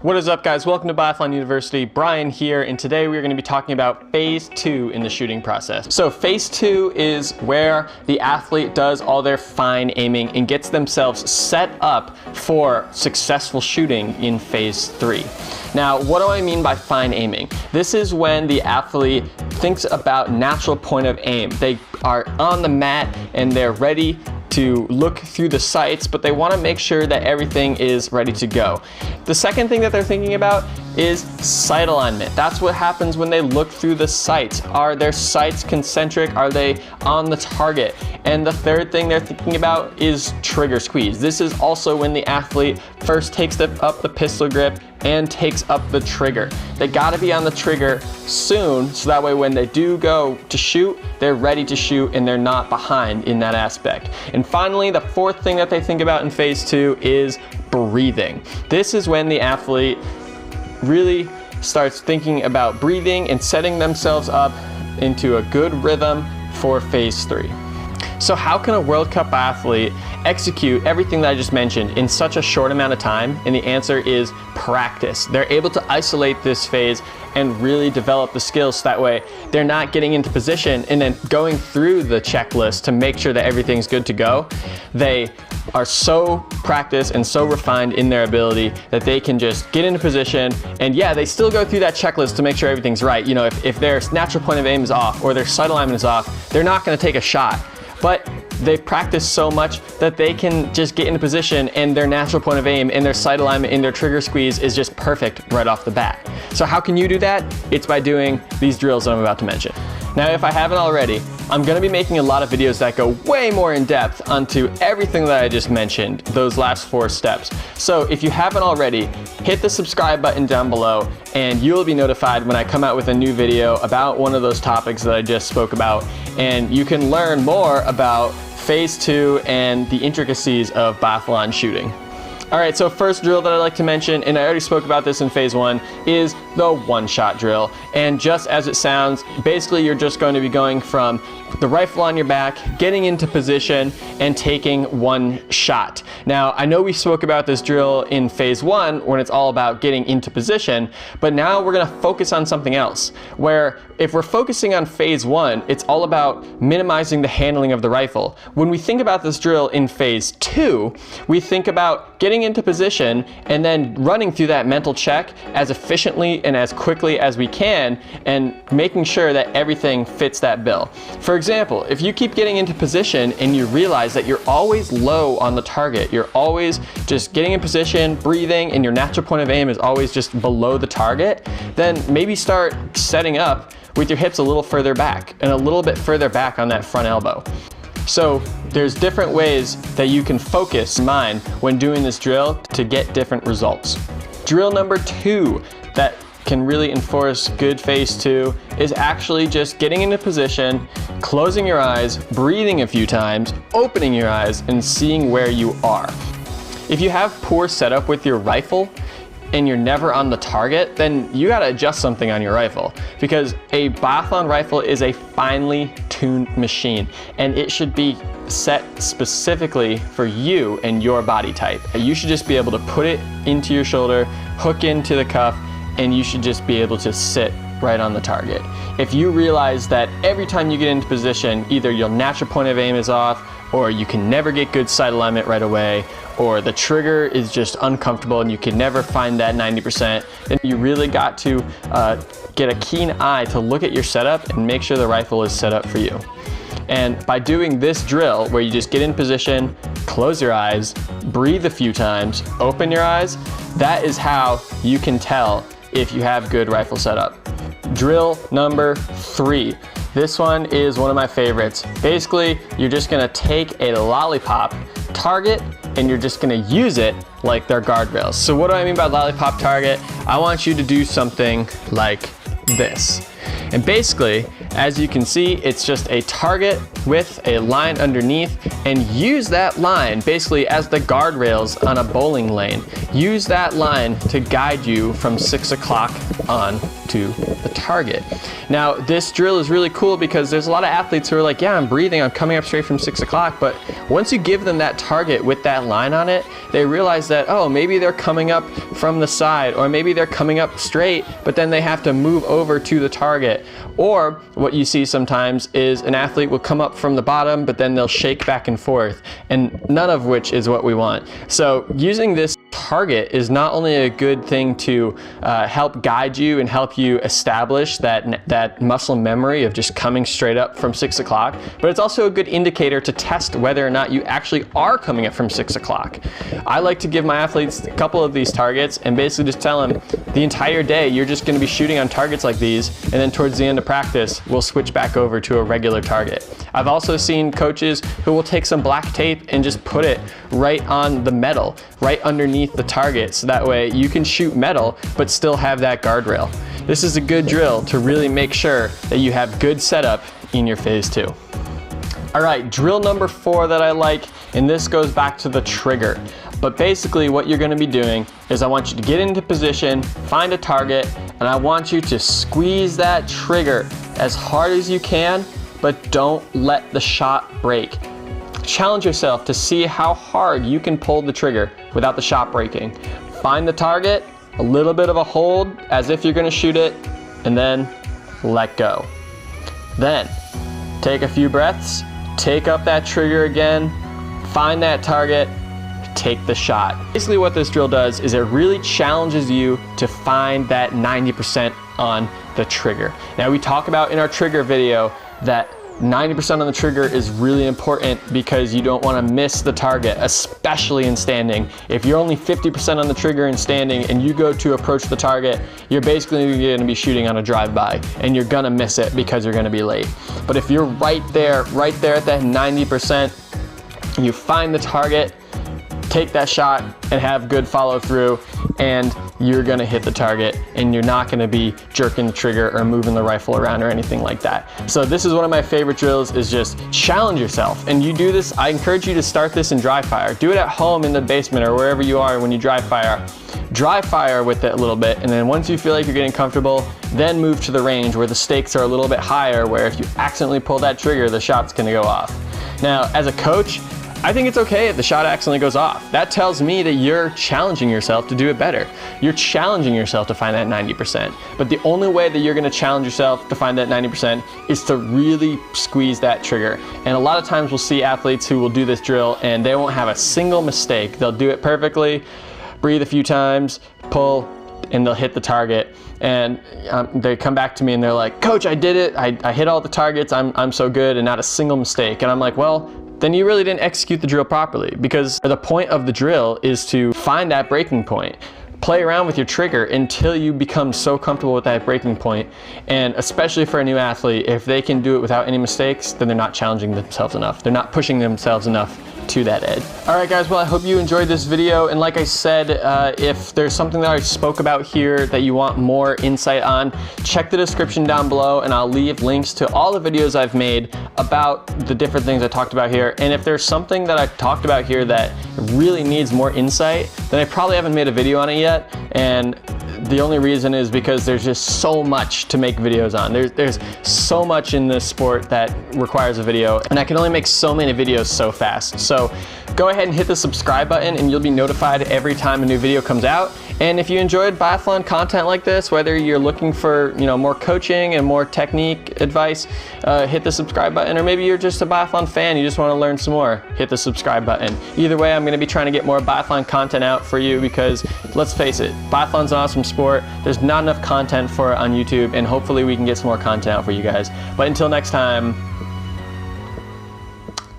What is up, guys? Welcome to Biathlon University. Brian here, and today we're going to be talking about phase 2 in the shooting process. So phase 2 is where the athlete does all their fine aiming and gets themselves set up for successful shooting in phase 3. Now, what do I mean by fine aiming? This is when the athlete thinks about natural point of aim. They are on the mat and they're ready to look through the sights, but they want to make sure that everything is ready to go. The second thing that they're thinking about is sight alignment. That's what happens when they look through the sights. Are their sights concentric? Are they on the target? And the third thing they're thinking about is trigger squeeze. This is also when the athlete first takes up the pistol grip and takes up the trigger. They gotta be on the trigger soon, so that way when they do go to shoot, they're ready to shoot and they're not behind in that aspect. And finally, the fourth thing that they think about in phase 2 is breathing. This is when the athlete really starts thinking about breathing and setting themselves up into a good rhythm for phase 3. So how can a World Cup athlete execute everything that I just mentioned in such a short amount of time? And the answer is practice. They're able to isolate this phase and really develop the skills, so that way they're not getting into position and then going through the checklist to make sure that everything's good to go. They are so practiced and so refined in their ability that they can just get into position, and yeah, they still go through that checklist to make sure everything's right. You know, if their natural point of aim is off or their sight alignment is off, they're not gonna take a shot. But they've practiced so much that they can just get into position and their natural point of aim and their sight alignment and their trigger squeeze is just perfect right off the bat. So how can you do that? It's by doing these drills that I'm about to mention. Now, if I haven't already, I'm gonna be making a lot of videos that go way more in depth onto everything that I just mentioned, those last 4 steps. So if you haven't already, hit the subscribe button down below and you'll be notified when I come out with a new video about one of those topics that I just spoke about. And you can learn more about phase 2 and the intricacies of biathlon shooting. All right, so first drill that I'd like to mention, and I already spoke about this in phase 1, is the one-shot drill. And just as it sounds, basically you're just going to be going from the rifle on your back, getting into position, and taking one shot. Now, I know we spoke about this drill in phase 1 when it's all about getting into position, but now we're gonna focus on something else, where if we're focusing on phase 1, it's all about minimizing the handling of the rifle. When we think about this drill in phase 2, we think about getting into position and then running through that mental check as efficiently and as quickly as we can and making sure that everything fits that bill. For example, if you keep getting into position and you realize that you're always low on the target, you're always just getting in position, breathing, and your natural point of aim is always just below the target, then maybe start setting up with your hips a little further back and a little bit further back on that front elbow. So there's different ways that you can focus mind when doing this drill to get different results. Drill number 2 that can really enforce good phase 2 is actually just getting into position, closing your eyes, breathing a few times, opening your eyes, and seeing where you are. If you have poor setup with your rifle and you're never on the target, then you gotta adjust something on your rifle, because a biathlon rifle is a finely tuned machine and it should be set specifically for you and your body type. You should just be able to put it into your shoulder, hook into the cuff, and you should just be able to sit right on the target. If you realize that every time you get into position, either your natural point of aim is off, or you can never get good sight alignment right away, or the trigger is just uncomfortable and you can never find that 90%, then you really got to get a keen eye to look at your setup and make sure the rifle is set up for you. And by doing this drill, where you just get in position, close your eyes, breathe a few times, open your eyes, that is how you can tell if you have good rifle setup. Drill number 3. This one is one of my favorites. Basically, you're just gonna take a Lollipop Target and you're just gonna use it like their guardrails. So what do I mean by Lollipop Target? I want you to do something like this. And basically, As you can see, it's just a target with a line underneath, and use that line basically as the guardrails on a bowling lane. Use that line to guide you from 6 o'clock on to the target. Now, this drill is really cool because there's a lot of athletes who are like, yeah, I'm breathing, I'm coming up straight from 6 o'clock, but once you give them that target with that line on it, they realize that, oh, maybe they're coming up from the side, or maybe they're coming up straight, but then they have to move over to the target. Or what you see sometimes is an athlete will come up from the bottom, but then they'll shake back and forth, and none of which is what we want. So using this target is not only a good thing to help guide you and help you establish that muscle memory of just coming straight up from 6 o'clock, but it's also a good indicator to test whether or not you actually are coming up from 6 o'clock. I like to give my athletes a couple of these targets and basically just tell them the entire day you're just going to be shooting on targets like these, and then towards the end of practice we'll switch back over to a regular target. I've also seen coaches who will take some black tape and just put it right on the metal, right underneath the target, so that way you can shoot metal but still have that guardrail. This is a good drill to really make sure that you have good setup in your phase 2. All right, drill number 4 that I like, and this goes back to the trigger. But basically what you're gonna be doing is I want you to get into position, find a target, and I want you to squeeze that trigger as hard as you can, but don't let the shot break. Challenge yourself to see how hard you can pull the trigger without the shot breaking. Find the target, a little bit of a hold as if you're gonna shoot it, and then let go. Then take a few breaths, take up that trigger again, find that target, take the shot. Basically what this drill does is it really challenges you to find that 90% on the trigger. Now we talk about in our trigger video that 90% on the trigger is really important because you don't want to miss the target, especially in standing. If you're only 50% on the trigger in standing and you go to approach the target, you're basically going to be shooting on a drive-by and you're going to miss it because you're going to be late. But if you're right there at that 90%, you find the target, take that shot and have good follow through, and you're gonna hit the target and you're not gonna be jerking the trigger or moving the rifle around or anything like that. So this is one of my favorite drills, is just challenge yourself. And you do this, I encourage you to start this in dry fire. Do it at home in the basement or wherever you are when you dry fire. Dry fire with it a little bit, and then once you feel like you're getting comfortable, then move to the range where the stakes are a little bit higher, where if you accidentally pull that trigger, the shot's gonna go off. Now, as a coach, I think it's okay if the shot accidentally goes off. That tells me that you're challenging yourself to do it better. You're challenging yourself to find that 90%. But the only way that you're gonna challenge yourself to find that 90% is to really squeeze that trigger. And a lot of times we'll see athletes who will do this drill and they won't have a single mistake. They'll do it perfectly, breathe a few times, pull, and they'll hit the target. And they come back to me and they're like, Coach, I did it. I hit all the targets. I'm so good, and not a single mistake. And I'm like, well, then you really didn't execute the drill properly, because the point of the drill is to find that breaking point. Play around with your trigger until you become so comfortable with that breaking point. And especially for a new athlete, if they can do it without any mistakes, then they're not challenging themselves enough. They're not pushing themselves enough to that edge. All right, guys, well, I hope you enjoyed this video. And like I said, if there's something that I spoke about here that you want more insight on, check the description down below and I'll leave links to all the videos I've made about the different things I talked about here. And if there's something that I talked about here that really needs more insight, then I probably haven't made a video on it yet. And the only reason is because there's just so much to make videos on. There's so much in this sport that requires a video, and I can only make so many videos so fast. So go ahead and hit the subscribe button and you'll be notified every time a new video comes out. And if you enjoyed biathlon content like this, whether you're looking for more coaching and more technique advice, hit the subscribe button, or maybe you're just a biathlon fan, you just want to learn some more, hit the subscribe button. Either way, I'm going to be trying to get more biathlon content out for you, because let's face it, biathlon's an awesome sport. There's not enough content for it on YouTube, and hopefully we can get some more content out for you guys. But until next time,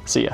see ya.